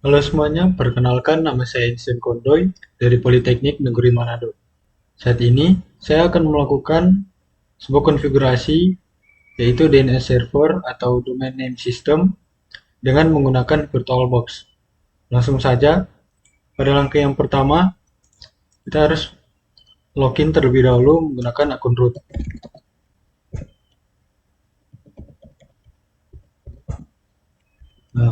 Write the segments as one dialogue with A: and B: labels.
A: Halo semuanya, perkenalkan nama saya Insen Kondoy dari Politeknik Negeri Manado. Saat ini, saya akan melakukan sebuah konfigurasi yaitu DNS Server atau Domain Name System dengan menggunakan VirtualBox. Langsung saja, pada langkah yang pertama, kita harus login terlebih dahulu menggunakan akun root. Nah,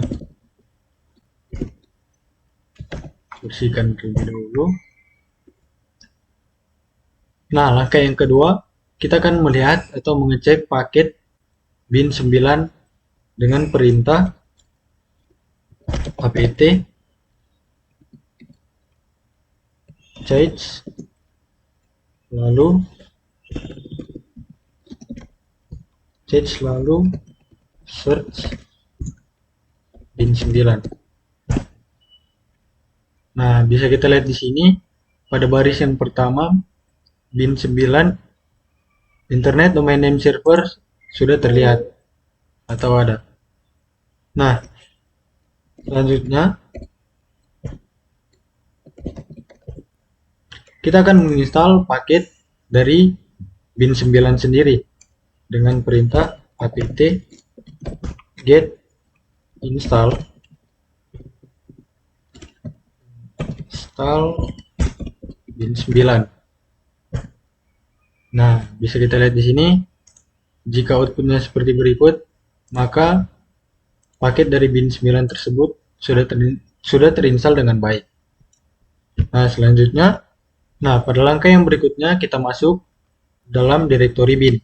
A: bersihkan terlebih dahulu. Nah, langkah yang kedua, kita akan melihat atau mengecek paket bin 9 dengan perintah apt change lalu search bin 9. Nah, bisa kita lihat di sini pada baris yang pertama bin 9 internet domain name server sudah terlihat atau ada. Nah, selanjutnya kita akan menginstal paket dari bin 9 sendiri dengan perintah apt get install bin 9. Nah, bisa kita lihat di sini jika outputnya seperti berikut, maka paket dari bin 9 tersebut sudah terinstall dengan baik. Nah, selanjutnya, pada langkah yang berikutnya kita masuk dalam direktori bin.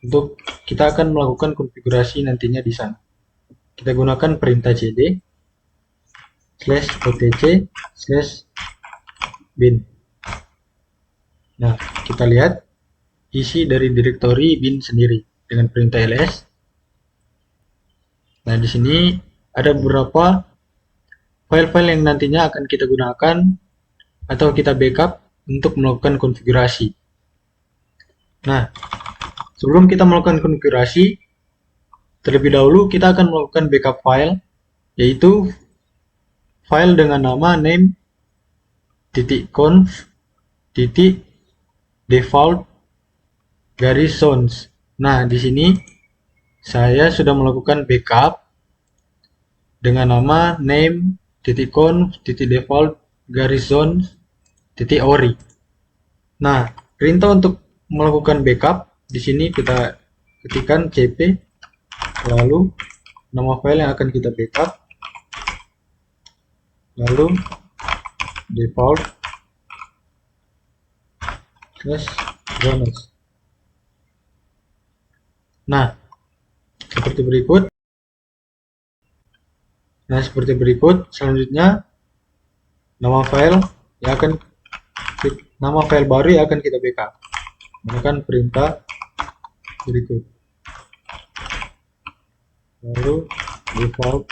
A: Untuk kita akan melakukan konfigurasi nantinya di sana. Kita gunakan perintah cd /otc/bin. Nah, kita lihat isi dari direktori bin sendiri dengan perintah ls. Nah, di sini ada beberapa file-file yang nantinya akan kita gunakan atau kita backup untuk melakukan konfigurasi. Nah, sebelum kita melakukan konfigurasi, terlebih dahulu kita akan melakukan backup file, yaitu file dengan nama name.conf.default-zones. Nah, di sini saya sudah melakukan backup dengan nama name.conf.default-zones.ori. Nah, perintah untuk melakukan backup di sini kita ketikkan cp lalu nama file yang akan kita backup lalu default/zones. Nah, seperti berikut. Selanjutnya nama file baru yang akan kita backup menggunakan perintah berikut lalu default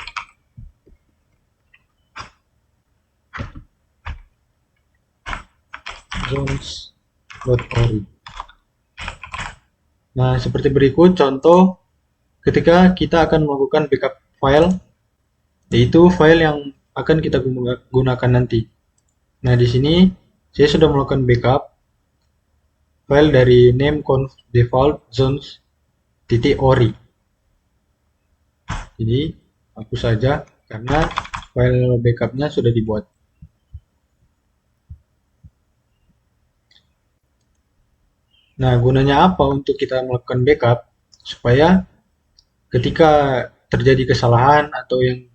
A: zones.ori. Nah, seperti berikut contoh ketika kita akan melakukan backup file, yaitu file yang akan kita gunakan nanti. Nah, di sini saya sudah melakukan backup file dari name.conf.default-zones.ori. Jadi, hapus saja karena file backupnya sudah dibuat. Nah, gunanya apa untuk kita melakukan backup? Supaya ketika terjadi kesalahan atau yang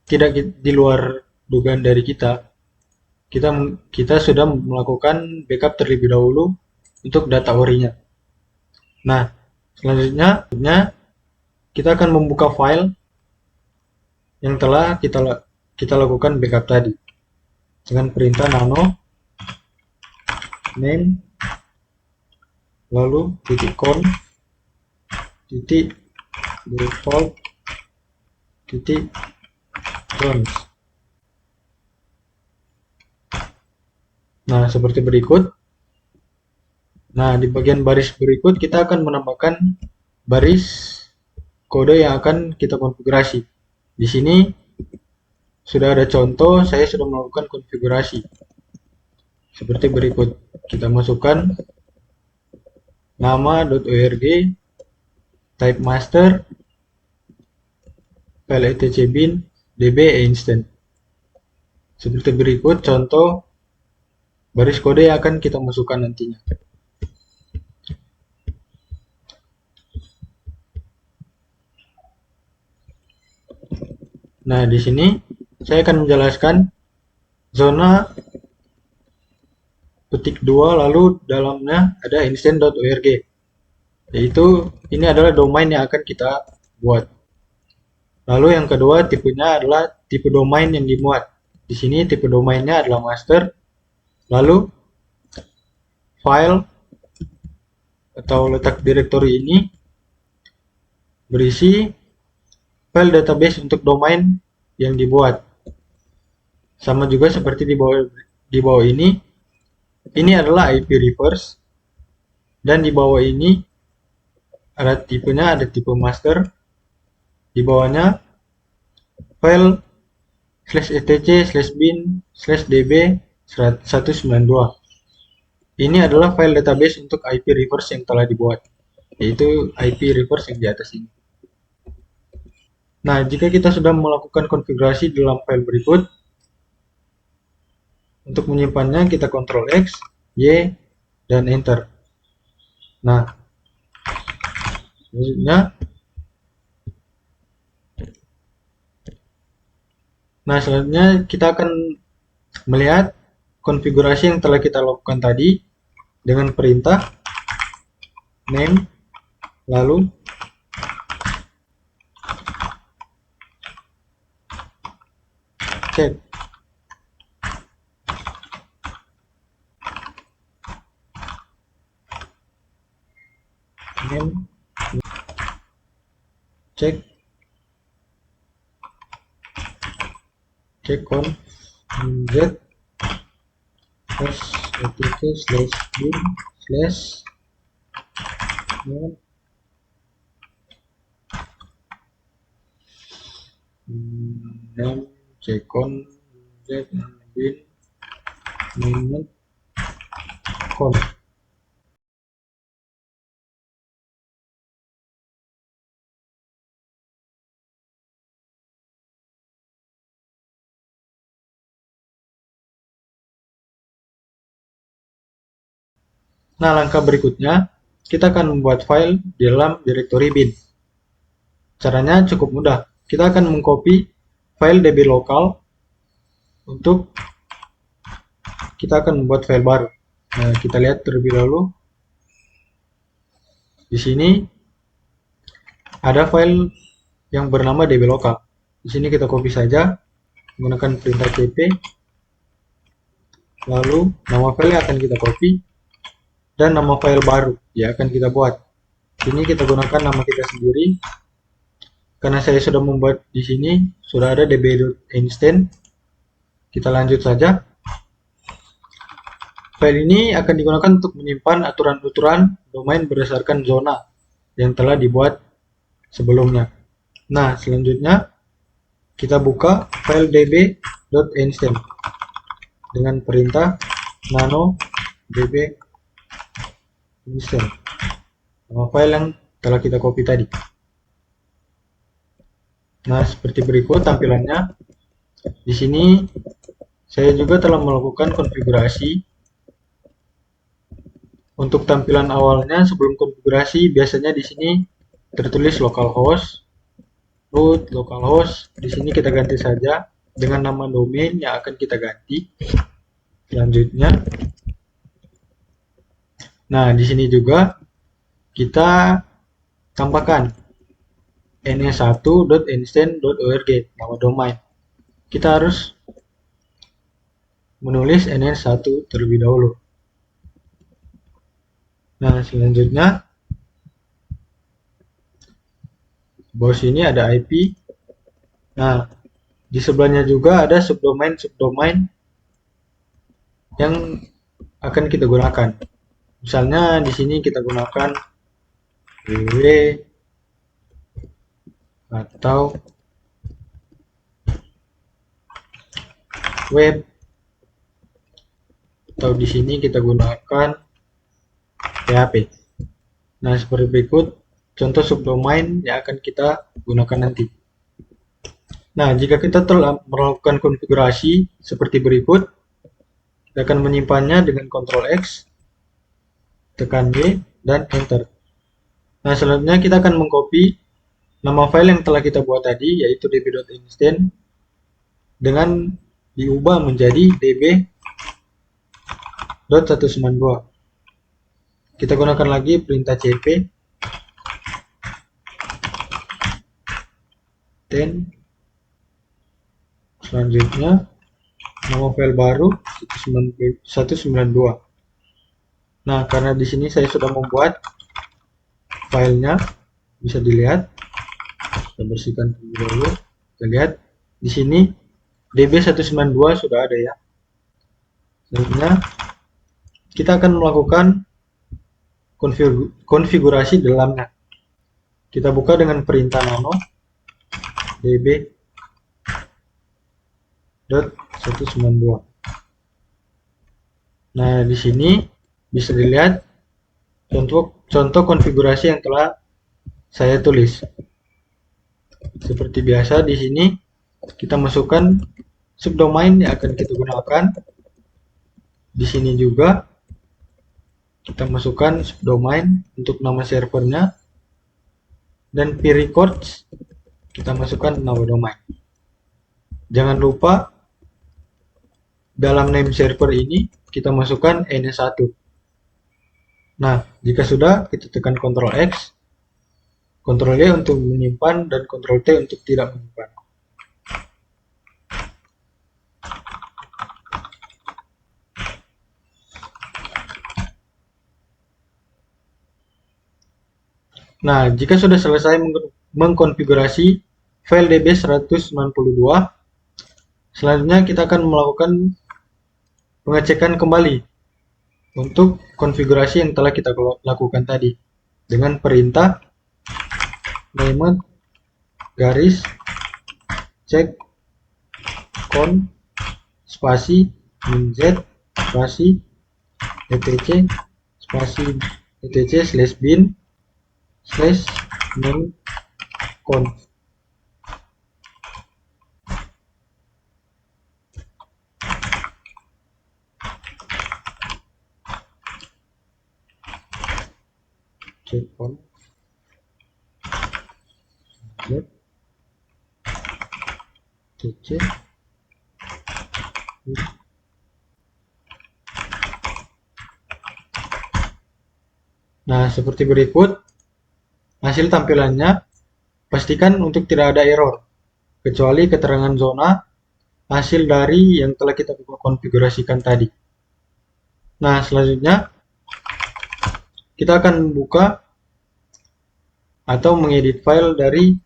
A: tidak di luar dugaan dari kita sudah melakukan backup terlebih dahulu untuk data orinya. Nah, selanjutnya kita akan membuka file yang telah kita lakukan backup tadi dengan perintah nano name lalu .conf.default-zones. Nah, seperti berikut. Nah, di bagian baris berikut kita akan menambahkan baris kode yang akan kita konfigurasi. Di sini sudah ada contoh, saya sudah melakukan konfigurasi seperti berikut. Kita masukkan nama.org, type master, file etc bin, db instant. Seperti berikut contoh baris kode yang akan kita masukkan nantinya. Nah, di sini saya akan menjelaskan zona petik 2 lalu dalamnya ada instant.org. Yaitu ini adalah domain yang akan kita buat. Lalu yang kedua tipenya adalah tipe domain yang dimuat. Di sini tipe domainnya adalah master. Lalu file atau letak direktori ini berisi file database untuk domain yang dibuat. Sama juga seperti di bawah ini. Ini adalah IP reverse dan di bawah ini ada tipenya, ada tipe master. Di bawahnya file /etc/bin/db 192. Ini adalah file database untuk IP reverse yang telah dibuat, yaitu IP reverse yang di atas ini. Nah, jika kita sudah melakukan konfigurasi dalam file berikut, untuk menyimpannya kita Ctrl X, Y, dan Enter. Nah, selanjutnya, kita akan melihat konfigurasi yang telah kita lakukan tadi dengan perintah name, lalu check. Name, check on z /etc/bin/ name check on z bin mainnet con. Nah, langkah berikutnya kita akan membuat file di dalam direktori bin. Caranya cukup mudah. Kita akan mengcopy file db lokal untuk kita akan membuat file baru. Nah, kita lihat terlebih dahulu. Di sini ada file yang bernama db lokal. Di sini kita copy saja menggunakan perintah cp. Lalu nama file yang akan kita copy dan nama file baru yang akan kita buat. Ini kita gunakan nama kita sendiri. Karena saya sudah membuat di sini sudah ada db.instant. Kita lanjut saja. File ini akan digunakan untuk menyimpan aturan-aturan domain berdasarkan zona yang telah dibuat sebelumnya. Nah, selanjutnya kita buka file db.instant dengan perintah nano db instant, nama file yang telah kita copy tadi. Nah, seperti berikut tampilannya. Di sini saya juga telah melakukan konfigurasi. Untuk tampilan awalnya sebelum konfigurasi biasanya di sini tertulis localhost, root, localhost. Di sini kita ganti saja dengan nama domain yang akan kita ganti. Selanjutnya, nah di sini juga kita tambahkan ns1.instant.org, nama domain. Kita harus menulis ns1 terlebih dahulu. Nah, selanjutnya bawah sini ada IP. Nah, di sebelahnya juga ada subdomain yang akan kita gunakan. Misalnya di sini kita gunakan www atau web, atau di sini kita gunakan PHP. Nah, seperti berikut contoh subdomain yang akan kita gunakan nanti. Nah, jika kita telah melakukan konfigurasi seperti berikut, kita akan menyimpannya dengan Ctrl X, tekan Y, dan Enter. Nah, selanjutnya kita akan mengcopy nama file yang telah kita buat tadi, yaitu db.instance, dengan diubah menjadi db.192. Kita gunakan lagi perintah cp 10. Selanjutnya nama file baru 192. Nah, karena di sini saya sudah membuat filenya, bisa dilihat. Kita bersihkan dulu. Kita lihat di sini db192 sudah ada ya. Selanjutnya kita akan melakukan konfigurasi dalamnya. Kita buka dengan perintah nano db.192. Nah, di sini bisa dilihat contoh konfigurasi yang telah saya tulis. Seperti biasa, di sini kita masukkan subdomain yang akan kita gunakan. Di sini juga kita masukkan subdomain untuk nama servernya, dan p-records kita masukkan nama domain. Jangan lupa dalam name server ini kita masukkan ns1. Nah, jika sudah, kita tekan Ctrl X, Ctrl Y untuk menyimpan, dan Ctrl T untuk tidak menyimpan. Nah, jika sudah selesai mengkonfigurasi file db192, selanjutnya kita akan melakukan pengecekan kembali untuk konfigurasi yang telah kita lakukan tadi dengan perintah name garis check con spasi minz spasi etc spasi etc /bin /name conf. Checkpoint cc. Nah, seperti berikut hasil tampilannya. Pastikan untuk tidak ada error, kecuali keterangan zona hasil dari yang telah kita konfigurasikan tadi. Nah, selanjutnya kita akan buka atau mengedit file dari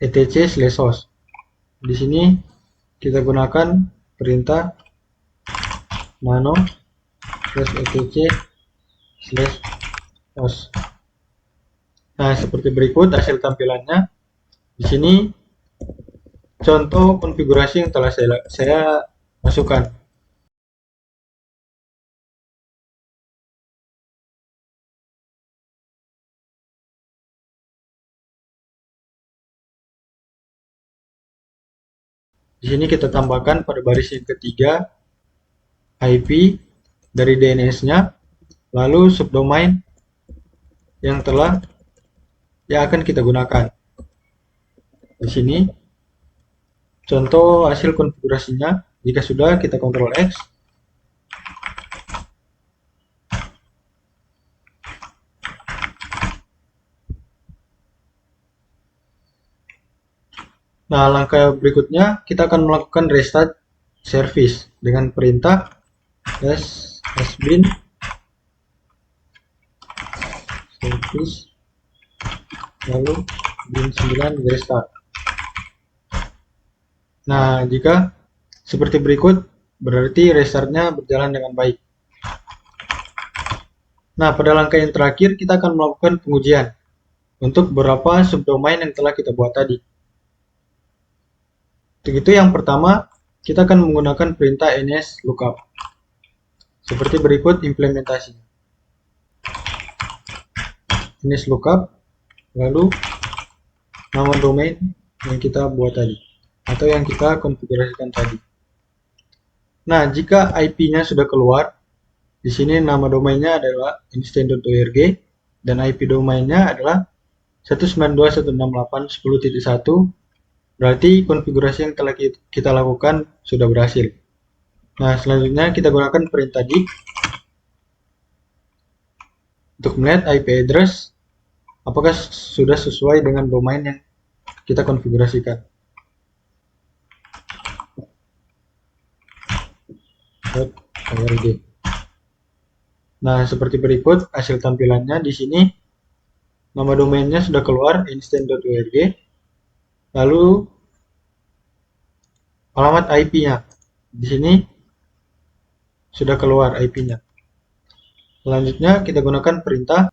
A: etc/host. Di sini kita gunakan perintah nano /etc/host. Nah, seperti berikut hasil tampilannya. Di sini contoh konfigurasi yang telah saya masukkan. Di sini kita tambahkan pada baris yang ketiga IP dari DNS-nya, lalu subdomain yang akan kita gunakan. Di sini contoh hasil konfigurasinya. Jika sudah, kita Ctrl X. Nah, langkah berikutnya kita akan melakukan restart service dengan perintah sbin service lalu bin9 restart. Nah, jika seperti berikut, berarti restartnya berjalan dengan baik. Nah, pada langkah yang terakhir kita akan melakukan pengujian untuk beberapa subdomain yang telah kita buat tadi. Untuk itu, yang pertama kita akan menggunakan perintah ns lookup. Seperti berikut implementasinya. Ns lookup, lalu nama domain yang kita buat tadi, atau yang kita konfigurasikan tadi. Nah, jika IP-nya sudah keluar, di sini nama domainnya adalah instant.org dan IP domainnya adalah 192.168.10.1. Berarti konfigurasi yang telah kita lakukan sudah berhasil. Nah, selanjutnya kita gunakan perintah dig untuk melihat IP address apakah sudah sesuai dengan domain yang kita konfigurasikan. .org. Nah, seperti berikut hasil tampilannya. Di sini nama domainnya sudah keluar, instant.org. Lalu alamat IP-nya. Di sini sudah keluar IP-nya. Selanjutnya kita gunakan perintah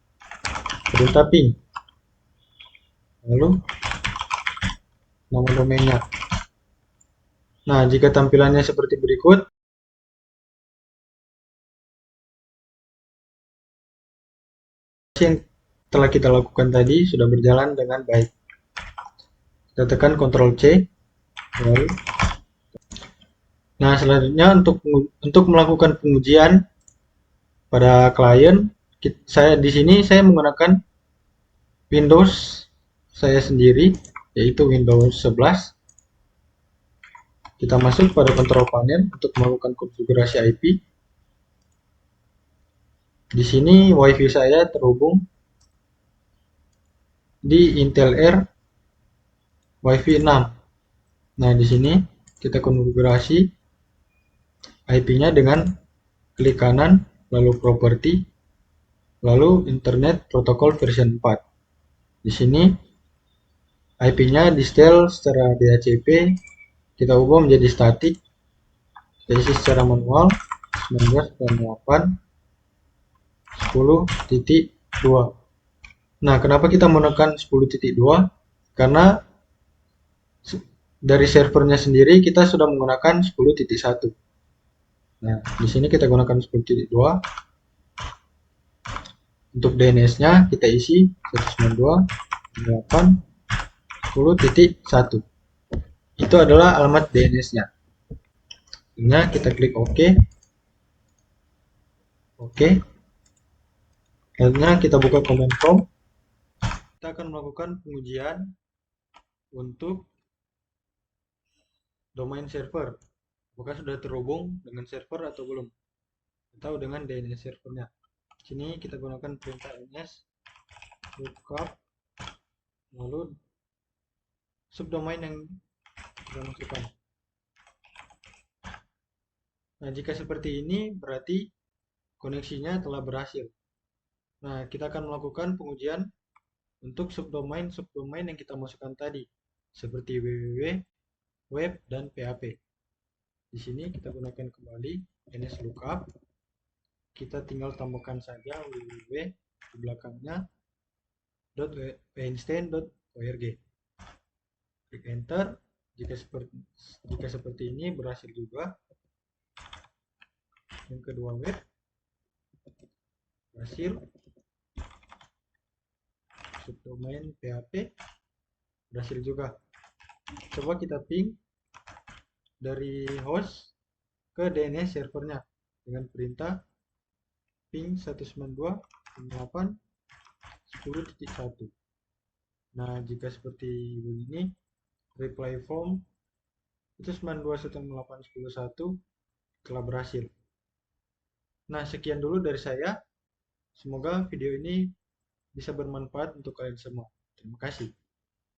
A: ping. Lalu nama domainnya. Nah, jika tampilannya seperti berikut, yang telah kita lakukan tadi sudah berjalan dengan baik. Kita tekan Ctrl C. Lalu. Nah, selanjutnya untuk melakukan pengujian pada klien, di sini saya menggunakan Windows saya sendiri, yaitu Windows 11. Kita masuk pada control panel untuk melakukan konfigurasi IP. Di sini WiFi saya terhubung di Intel R WiFi 6. Nah, di sini kita konfigurasi IP-nya dengan klik kanan, lalu properti, lalu Internet Protocol version 4. Di sini IP-nya di setel secara DHCP, kita ubah menjadi static, kita isi secara manual 19.10.2. Nah, kenapa kita menekan 10.2? Karena dari servernya sendiri kita sudah menggunakan 10.1. Nah, di sini kita gunakan 10.2. Untuk DNS-nya kita isi 192.10.1. Itu adalah alamat DNS-nya. Nah, kita klik OK. Oke. Selanjutnya kita buka command prompt. Kita akan melakukan pengujian untuk domain server. Apakah sudah terhubung dengan server atau belum? Atau dengan DNS servernya. Sini kita gunakan perintah ns lookup, lalu subdomain yang kita masukkan. Nah, jika seperti ini berarti koneksinya telah berhasil. Nah, kita akan melakukan pengujian untuk subdomain yang kita masukkan tadi, seperti www, web, dan php. Di sini kita gunakan kembali ns lookup. Kita tinggal tambahkan saja www di belakangnya .einstein.org. Klik enter. Jika seperti ini berhasil juga. Yang kedua web berhasil. Subdomain php berhasil juga. Coba kita ping dari host ke DNS servernya dengan perintah ping 192.10.1. Nah, jika seperti begini, reply form itu 92.168.10.1 telah berhasil. Nah, sekian dulu dari saya. Semoga video ini bisa bermanfaat untuk kalian semua. Terima kasih.